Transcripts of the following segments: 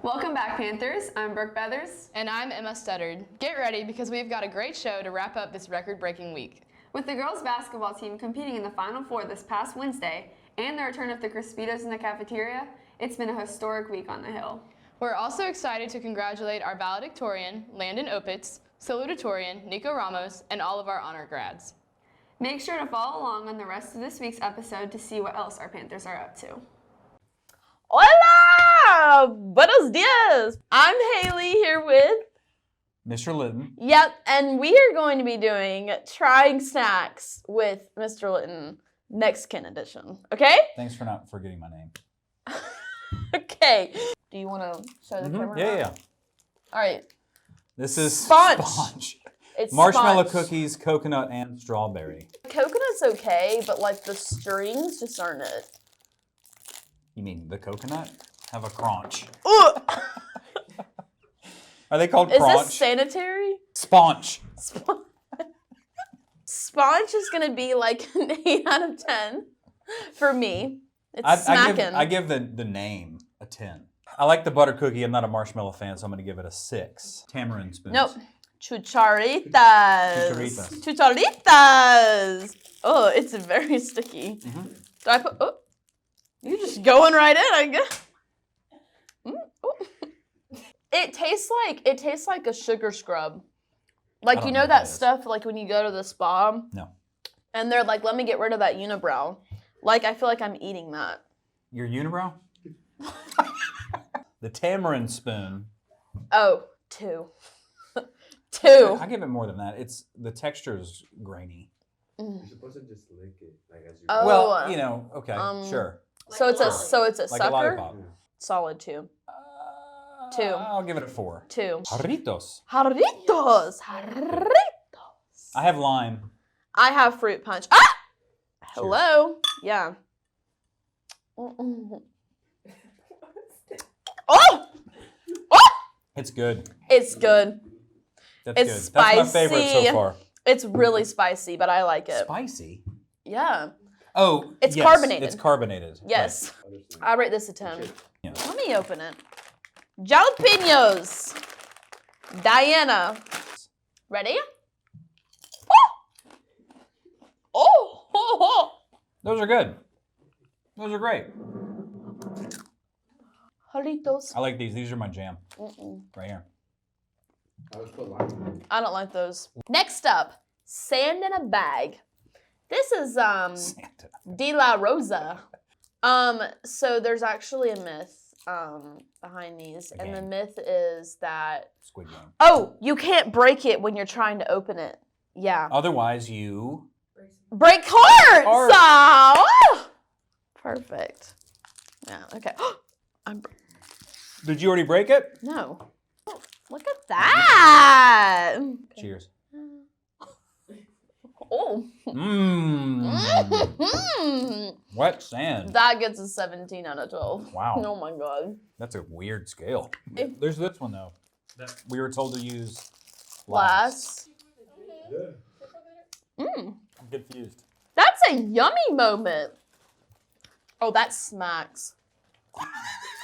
Welcome back, Panthers. I'm Brooke Beathers. And I'm Emma Studdard. Get ready because we've got a great show to wrap up this record-breaking week. With the girls' basketball team competing in the Final Four this past Wednesday and the return of the Crispitos in the cafeteria, it's been a historic week on the Hill. We're also excited to congratulate our valedictorian, Landon Opitz, salutatorian, Nico Ramos, and all of our honor grads. Make sure to follow along on the rest of this week's episode to see what else our Panthers are up to. Hola! Buenos dias! I'm Haley here with Mr. Linton. Yep, and we are going to be doing Trying Snacks with Mr. Linton Mexican edition, okay? Thanks for not forgetting my name. Okay. Do you want to show the camera? Yeah. All right. This is Sponge. It's marshmallow sponge. cookies, coconut, and strawberry. Coconut's okay, but like the strings just aren't it. You mean the coconut? Have a crunch. Ugh. Are they called Is crunch? this sanitary? Sponge. Sponge is going to be like an 8 out of 10 for me. It's smacking. I give the name a 10. I like the butter cookie. I'm not a marshmallow fan, so I'm going to give it a 6. Tamarind spoons. Nope. Chucharitas. Chucharitas. Chucharitas. Oh, it's very sticky. Mm-hmm. Do I put? Oh, you're just going right in, I guess. It tastes like a sugar scrub. Like, you don't know know what that that is. stuff like when you go to the spa No. and they're like, let me get rid of that unibrow. Like, I feel like I'm eating that. Your unibrow? The tamarind spoon. Oh, 2. 2. I give it more than that. The texture is grainy. You're supposed to just lick it, like as you. Oh. Well, okay, sure. So it's a Like a sucker. lollipop. Solid 2. 2. I'll give it a 4. 2. Jarritos. Jarritos. I have lime. I have fruit punch. Ah! Hello. Yeah. Oh! Oh! It's good. It's good. That's It's good. spicy. That's my favorite so far. It's really spicy, but I like it. Spicy? Yeah. Oh, It's yes, carbonated. It's carbonated. Yes. Understand. I rate this a 10. Yeah. Let me open it. Jalapenos. Diana. Ready? Oh! Those are good. Those are great. Jarritos. I like these. These are my jam. Right here. I was put lime. I don't like those. Next up, sand in a bag. This is Santa. De La Rosa. So there's actually a myth behind these, A and the game. myth is that Squid Game. you can't break it when you're trying to open it. Yeah. Otherwise, you... Break hearts! Heart. Oh! Perfect. Yeah, okay. Did you already break it? No. Oh, look at that! Cheers. Oh. Mmm. Wet sand. That gets a 17 out of 12. Wow. Oh my god. That's a weird scale. If- There's this one, though. That we were told to use Last. Yeah. I'm confused. That's a yummy moment. Oh, that smacks.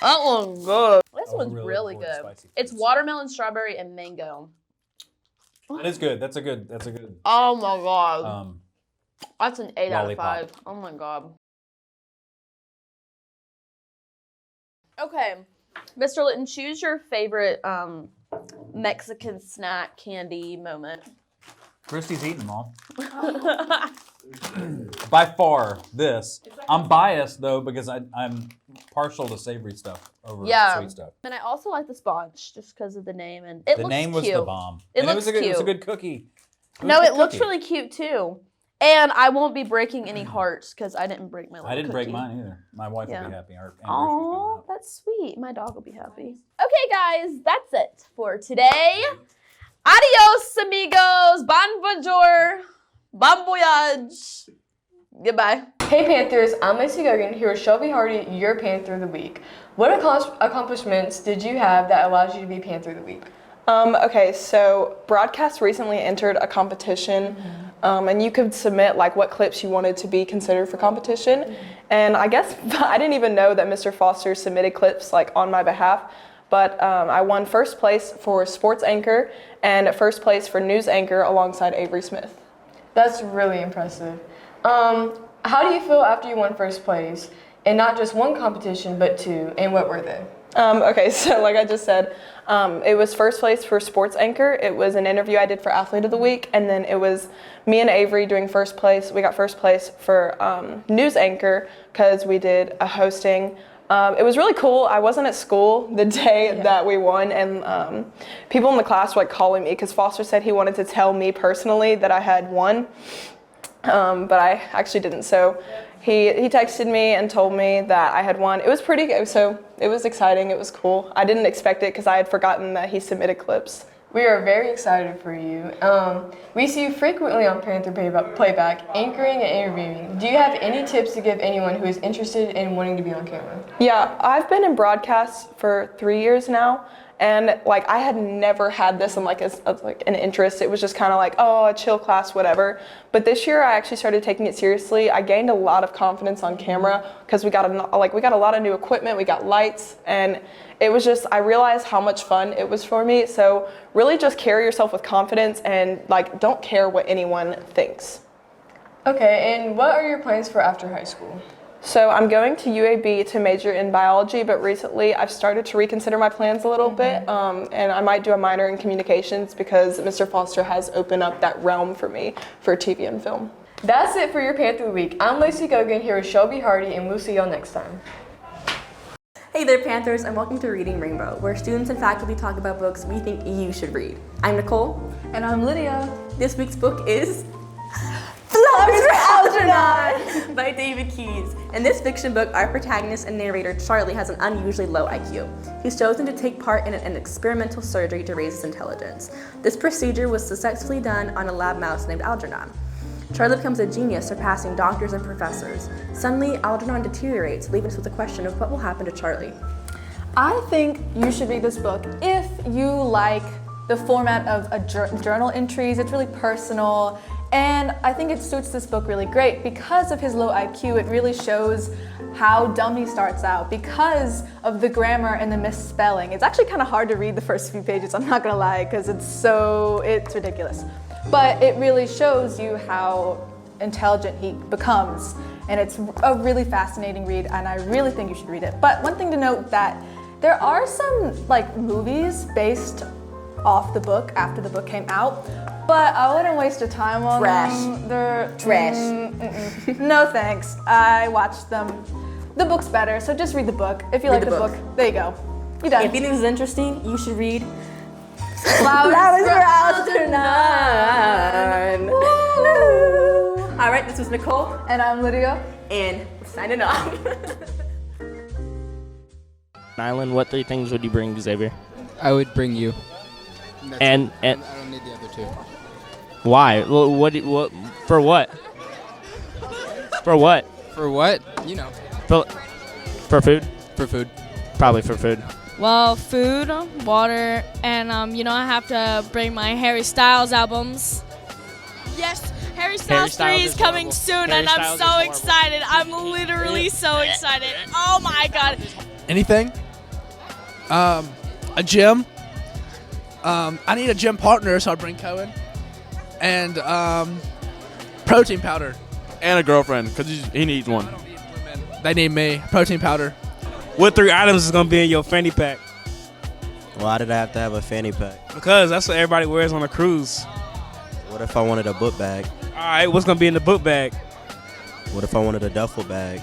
That one's good. This I one's really really avoid good. spicy It's foods. watermelon, strawberry, and mango. That is good. That's a good... Oh my god. That's an 8 lollipop. out of 5. Oh my god. Okay. Mr. Litton, choose your favorite Mexican snack candy moment. Christy's eating them all. By far, this. I'm biased, though, because I'm partial to savory stuff over Yeah. sweet stuff. And I also like the sponge just because of the name, and it The looks name was cute. the bomb. It And looks was a good, It was a cute. good cookie. No, was a it good looks cookie. really cute too. And I won't be breaking any hearts because I didn't break my little I didn't break cookie. mine either. My wife Yeah. will be happy. Our Oh, anniversary's coming that's sweet. My dog will be happy. Okay, guys, that's it for today. Adios, amigos. Bon voyage. Bon voyage. Goodbye. Hey Panthers, I'm Lacey Gogan here with Shelby Hardy, your Panther of the Week. What accomplishments did you have that allowed you to be Panther of the Week? Okay, so Broadcast recently entered a competition, and you could submit like what clips you wanted to be considered for competition. And I guess I didn't even know that Mr. Foster submitted clips like on my behalf, but I won first place for sports anchor and first place for news anchor alongside Avery Smith. That's really impressive. How do you feel after you won first place? And not just one competition, but two, and what were they? Okay, so like I just said, it was first place for sports anchor. It was an interview I did for Athlete of the Week, and then it was me and Avery doing first place. We got first place for news anchor because we did a hosting. It was really cool. I wasn't at school the day that we won, and people in the class were like calling me because Foster said he wanted to tell me personally that I had won, but I actually didn't. So he texted me and told me that I had won. It was pretty good, so it was exciting. It was cool. I didn't expect it because I had forgotten that he submitted clips. We are very excited for you. We see you frequently on Panther Playback, anchoring and interviewing. Do you have any tips to give anyone who is interested in wanting to be on camera? Yeah, I've been in broadcasts for 3 years now, and like I had never had this in like an interest. It was just kind of like, oh, a chill class, whatever. But this year I actually started taking it seriously. I gained a lot of confidence on camera because we got a lot of new equipment. We got lights, and it was just, I realized how much fun it was for me. So really just carry yourself with confidence and like don't care what anyone thinks. Okay, and what are your plans for after high school? So I'm going to UAB to major in biology, but recently I've started to reconsider my plans a little bit, and I might do a minor in communications because Mr. Foster has opened up that realm for me for TV and film. That's it for your Panther Week. I'm Lacey Gogan here with Shelby Hardy, and we'll see y'all next time. Hey there, Panthers, and welcome to Reading Rainbow, where students and faculty talk about books we think you should read. I'm Nicole. And I'm Lydia. This week's book is Flowers for Algernon by David Keyes. In this fiction book, our protagonist and narrator, Charlie, has an unusually low IQ. He's chosen to take part in an experimental surgery to raise his intelligence. This procedure was successfully done on a lab mouse named Algernon. Charlie becomes a genius, surpassing doctors and professors. Suddenly, Algernon deteriorates, leaving us with the question of what will happen to Charlie. I think you should read this book if you like the format of a journal entries. It's really personal, and I think it suits this book really great. Because of his low IQ, it really shows how dumb he starts out because of the grammar and the misspelling. It's actually kind of hard to read the first few pages, I'm not gonna lie, because it's ridiculous. But it really shows you how intelligent he becomes, and it's a really fascinating read, and I really think you should read it. But one thing to note that there are some like movies based off the book after the book came out, but I wouldn't waste your time on them. They're Trash. No thanks. I watched them. The book's better, so just read the book. If you like the book, there you go. You're done. If you think this is interesting, you should read Flowers for Algernon. All right, this was Nicole, And I'm Lydia. and we're signing off. Island, what 3 things would you bring, Xavier? I would bring you. And I don't need the other 2. why? What for what? For what? For what? You know. For food? For food. Probably for food. Well, food, water, and I have to bring my Harry Styles albums. Yes, Harry Styles 3 is coming soon, and I'm so excited. I'm literally so excited. Oh my god. Anything? A gym. I need a gym partner, so I'll bring Cohen. And protein powder. And a girlfriend, because he needs one. I don't need women. They need me. Protein powder. What 3 items is going to be in your fanny pack? Why did I have to have a fanny pack? Because that's what everybody wears on a cruise. What if I wanted a book bag? All right, what's going to be in the book bag? What if I wanted a duffel bag?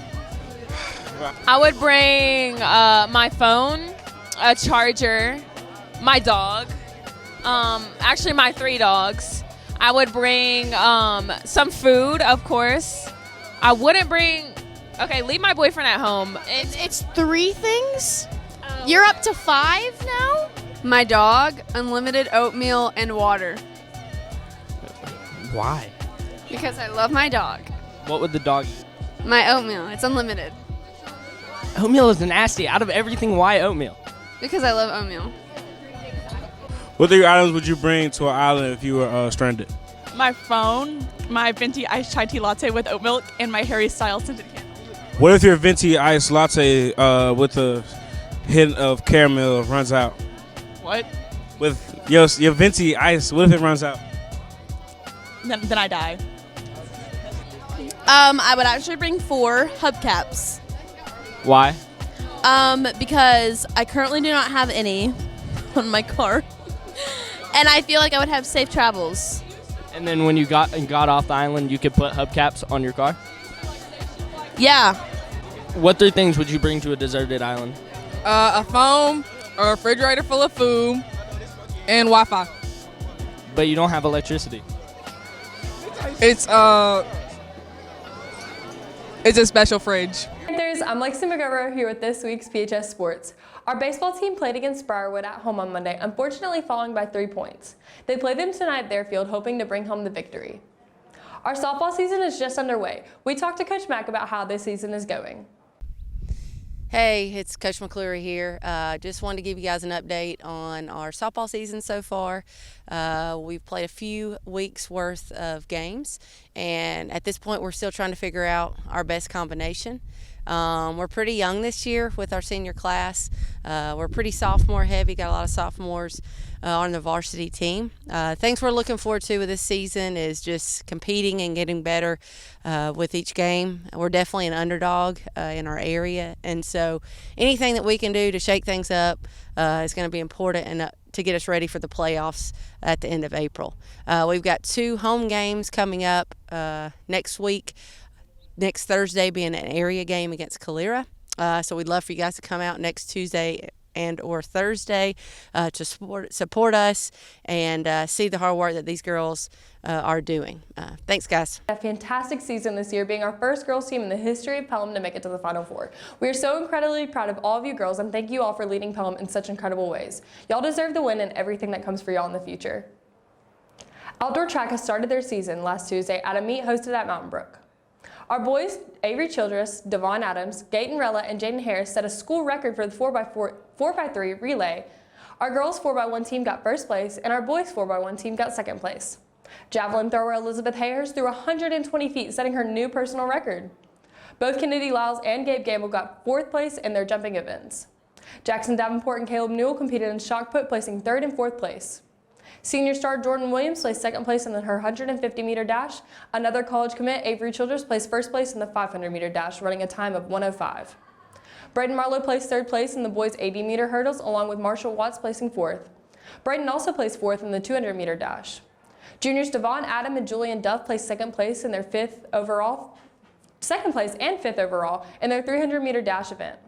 I would bring my phone, a charger, my dog, actually my 3 dogs. I would bring some food, of course. I wouldn't bring, okay, leave my boyfriend at home. It's 3 things? You're up to 5 now? My dog, unlimited oatmeal, and water. Why? Because I love my dog. What would the dog eat? My oatmeal, it's unlimited. Oatmeal is nasty. Out of everything, why oatmeal? Because I love oatmeal. What 3 items would you bring to an island if you were stranded? My phone, my venti iced chai tea latte with oat milk, and my Harry Styles scented candle. What if your venti iced latte with a hint of caramel runs out? What? With your venti ice, what if it runs out? Then I die. I would actually bring 4 hubcaps. Why? Because I currently do not have any on my car. And I feel like I would have safe travels. And then when you got off the island, you could put hubcaps on your car? Yeah. What 3 things would you bring to a deserted island? A phone, a refrigerator full of food, and Wi-Fi. But you don't have electricity. It's a special fridge. Panthers, I'm Lexi McGovern here with this week's PHS Sports. Our baseball team played against Briarwood at home on Monday, unfortunately falling by 3 points. They play them tonight at their field, hoping to bring home the victory. Our softball season is just underway. We talked to Coach Mack about how this season is going. Hey, it's Coach McClure here. Just wanted to give you guys an update on our softball season so far. We've played a few weeks worth of games, and at this point we're still trying to figure out our best combination. We're pretty young this year with our senior class. We're pretty sophomore heavy, got a lot of sophomores on the varsity team. Things we're looking forward to with this season is just competing and getting better with each game. We're definitely an underdog in our area, and so anything that we can do to shake things up is going to be important and to get us ready for the playoffs at the end of April. We've got 2 home games coming up next week. Next Thursday being an area game against Calera. So we'd love for you guys to come out next Tuesday and or Thursday to support us and see the hard work that these girls are doing. Thanks, guys. A fantastic season this year, being our first girls team in the history of Pelham to make it to the Final Four. We are so incredibly proud of all of you girls, and thank you all for leading Pelham in such incredible ways. Y'all deserve the win and everything that comes for y'all in the future. Outdoor track has started their season last Tuesday at a meet hosted at Mountain Brook. Our boys, Avery Childress, Devon Adams, Gaten Rella, and Jaden Harris set a school record for the 4x3 relay. Our girls 4x1 team got first place, and our boys 4x1 team got second place. Javelin thrower Elizabeth Hayers threw 120 feet, setting her new personal record. Both Kennedy Lyles and Gabe Gamble got fourth place in their jumping events. Jackson Davenport and Caleb Newell competed in shot put, placing third and fourth place. Senior star Jordan Williams placed second place in her 150-meter dash. Another college commit, Avery Childress, placed first place in the 500-meter dash, running a time of 1:05. Braden Marlowe placed third place in the boys' 80-meter hurdles, along with Marshall Watts placing fourth. Braden also placed fourth in the 200-meter dash. Juniors Devon Adam and Julian Duff placed second place and fifth overall in their 300-meter dash event.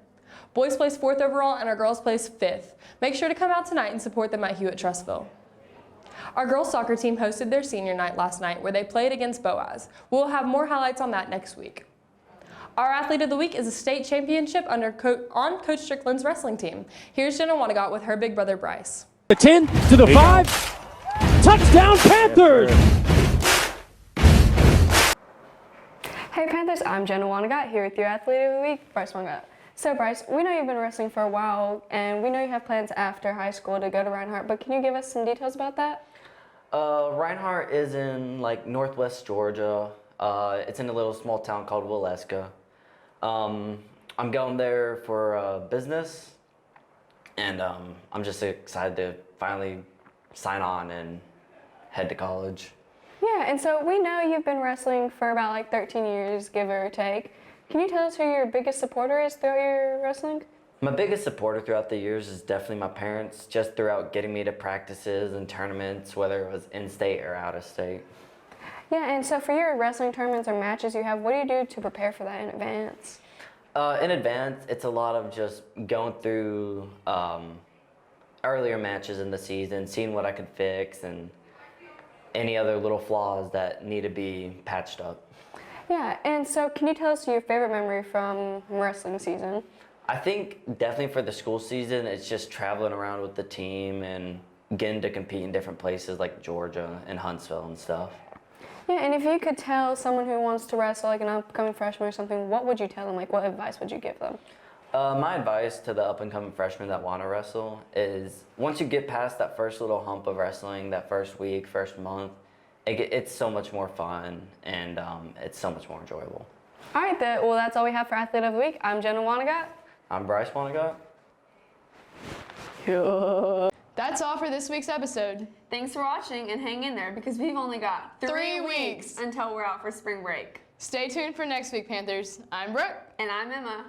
Boys placed fourth overall, and our girls placed fifth. Make sure to come out tonight and support them at Hewitt-Trussville. Our girls soccer team hosted their senior night last night, where they played against Boaz. We'll have more highlights on that next week. Our athlete of the week is a state championship on Coach Strickland's wrestling team. Here's Jenna Wanigat with her big brother Bryce. The 10 to the 5. Touchdown Panthers! Hey Panthers, I'm Jenna Wanigat here with your athlete of the week, Bryce Wanigat. So Bryce, we know you've been wrestling for a while, and we know you have plans after high school to go to Reinhardt, but can you give us some details about that? Reinhardt is in northwest Georgia. It's in a little small town called Waleska. I'm going there for business, and I'm just excited to finally sign on and head to college. Yeah, and so we know you've been wrestling for about 13 years, give or take. Can you tell us who your biggest supporter is throughout your wrestling? My biggest supporter throughout the years is definitely my parents, just throughout getting me to practices and tournaments, whether it was in-state or out-of-state. Yeah, and so for your wrestling tournaments or matches you have, what do you do to prepare for that in advance? In advance, it's a lot of just going through earlier matches in the season, seeing what I could fix and any other little flaws that need to be patched up. Yeah, and so can you tell us your favorite memory from wrestling season? I think definitely for the school season, it's just traveling around with the team and getting to compete in different places like Georgia and Huntsville and stuff. Yeah, and if you could tell someone who wants to wrestle, an upcoming freshman or something, what would you tell them? What advice would you give them? My advice to the up-and-coming freshmen that want to wrestle is once you get past that first little hump of wrestling, that first week, first month, it's so much more fun and it's so much more enjoyable. All right, well, that's all we have for Athlete of the Week. I'm Jenna Wanigat. I'm Bryce Wanigat. That's all for this week's episode. Thanks for watching and hang in there because we've only got 3 weeks until we're out for spring break. Stay tuned for next week, Panthers. I'm Brooke. And I'm Emma.